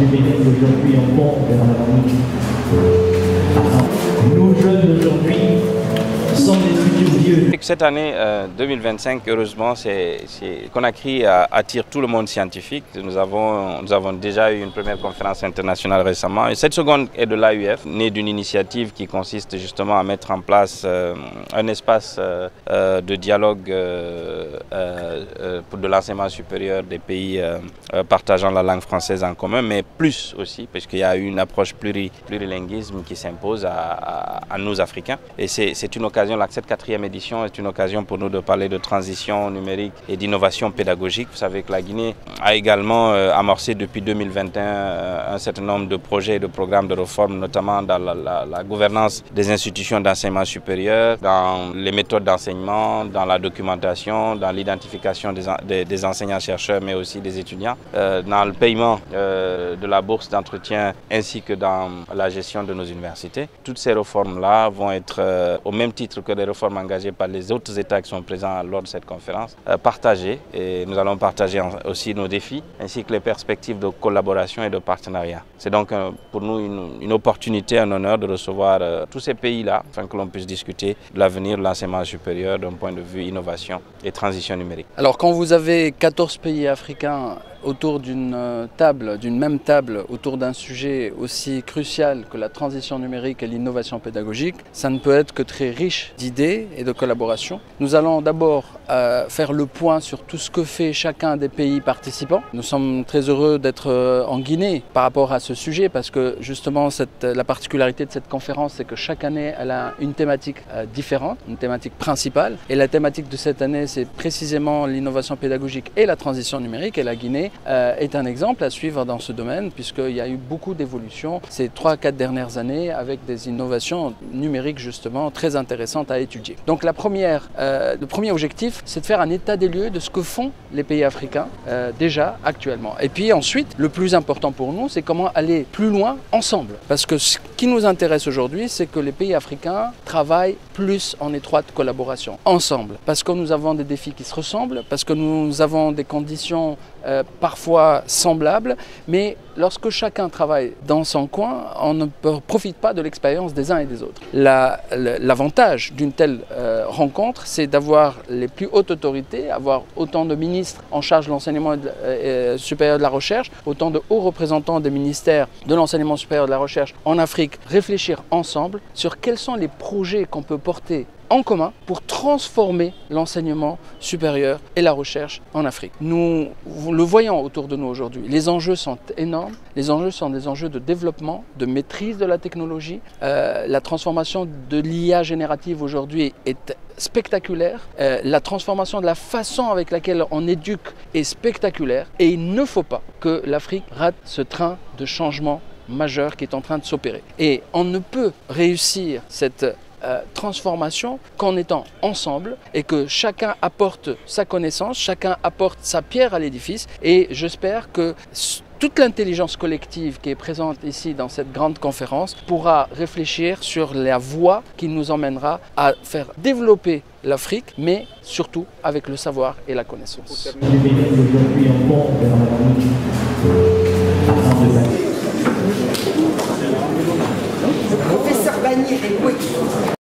du Bénin aujourd'hui en pont vers l'avenir. Nos jeunes d'aujourd'hui sont des futurs vieux. Cette année 2025, heureusement, Conakry attire tout le monde scientifique. Nous avons déjà eu une première conférence internationale récemment. Et cette seconde est de l'AUF, née d'une initiative qui consiste justement à mettre en place un espace de dialogue pour de l'enseignement supérieur des pays partageant la langue française en commun, mais plus aussi, parce qu'il y a une approche plurilinguisme qui s'impose à nous Africains. Et c'est une occasion, cette 4e édition est une occasion pour nous de parler de transition numérique et d'innovation pédagogique. Vous savez que la Guinée a également amorcé depuis 2021 un certain nombre de projets et de programmes de réforme, notamment dans la gouvernance des institutions d'enseignement supérieur, dans les méthodes d'enseignement, dans la documentation, dans l'identification des enseignants-chercheurs, mais aussi des étudiants, dans le paiement de la bourse d'entretien ainsi que dans la gestion de nos universités. Toutes ces réformes-là vont être, au même titre que les réformes engagées par les autres États qui sont présents lors de cette conférence, partagées. Et nous allons partager aussi nos défis ainsi que les perspectives de collaboration et de partenariat. C'est donc pour nous une opportunité, un honneur de recevoir tous ces pays-là afin que l'on puisse discuter de l'avenir de l'enseignement supérieur d'un point de vue innovation et transition numérique. Alors quand vous avez 14 pays africains autour d'une même table, autour d'un sujet aussi crucial que la transition numérique et l'innovation pédagogique, ça ne peut être que très riche d'idées et de collaboration. Nous allons d'abord faire le point sur tout ce que fait chacun des pays participants. Nous sommes très heureux d'être en Guinée par rapport à ce sujet parce que justement la particularité de cette conférence, c'est que chaque année elle a une thématique différente, une thématique principale. Et la thématique de cette année, c'est précisément l'innovation pédagogique et la transition numérique. Et la Guinée est un exemple à suivre dans ce domaine puisqu'il y a eu beaucoup d'évolutions ces 3-4 dernières années avec des innovations numériques justement très intéressantes à étudier. Donc le premier objectif, c'est de faire un état des lieux de ce que font les pays africains déjà actuellement. Et puis ensuite, le plus important pour nous, c'est comment aller plus loin ensemble. Parce que ce qui nous intéresse aujourd'hui, c'est que les pays africains travaillent plus en étroite collaboration, ensemble. Parce que nous avons des défis qui se ressemblent, parce que nous avons des conditions parfois semblables, mais lorsque chacun travaille dans son coin, on ne profite pas de l'expérience des uns et des autres. L'avantage d'une telle rencontre, c'est d'avoir les plus hautes autorités, avoir autant de ministres en charge de l'enseignement supérieur de la recherche, autant de hauts représentants des ministères de l'enseignement supérieur de la recherche en Afrique, réfléchir ensemble sur quels sont les projets qu'on peut porter en commun pour transformer l'enseignement supérieur et la recherche en Afrique. Nous le voyons autour de nous aujourd'hui. Les enjeux sont énormes. Les enjeux sont des enjeux de développement, de maîtrise de la technologie. La transformation de l'IA générative aujourd'hui est spectaculaire. La transformation de la façon avec laquelle on éduque est spectaculaire. Et il ne faut pas que l'Afrique rate ce train de changement majeur qui est en train de s'opérer. Et on ne peut réussir cette transformation qu'en étant ensemble et que chacun apporte sa connaissance, chacun apporte sa pierre à l'édifice et j'espère que toute l'intelligence collective qui est présente ici dans cette grande conférence pourra réfléchir sur la voie qui nous emmènera à faire développer l'Afrique, mais surtout avec le savoir et la connaissance. Professeur Bannier, oui.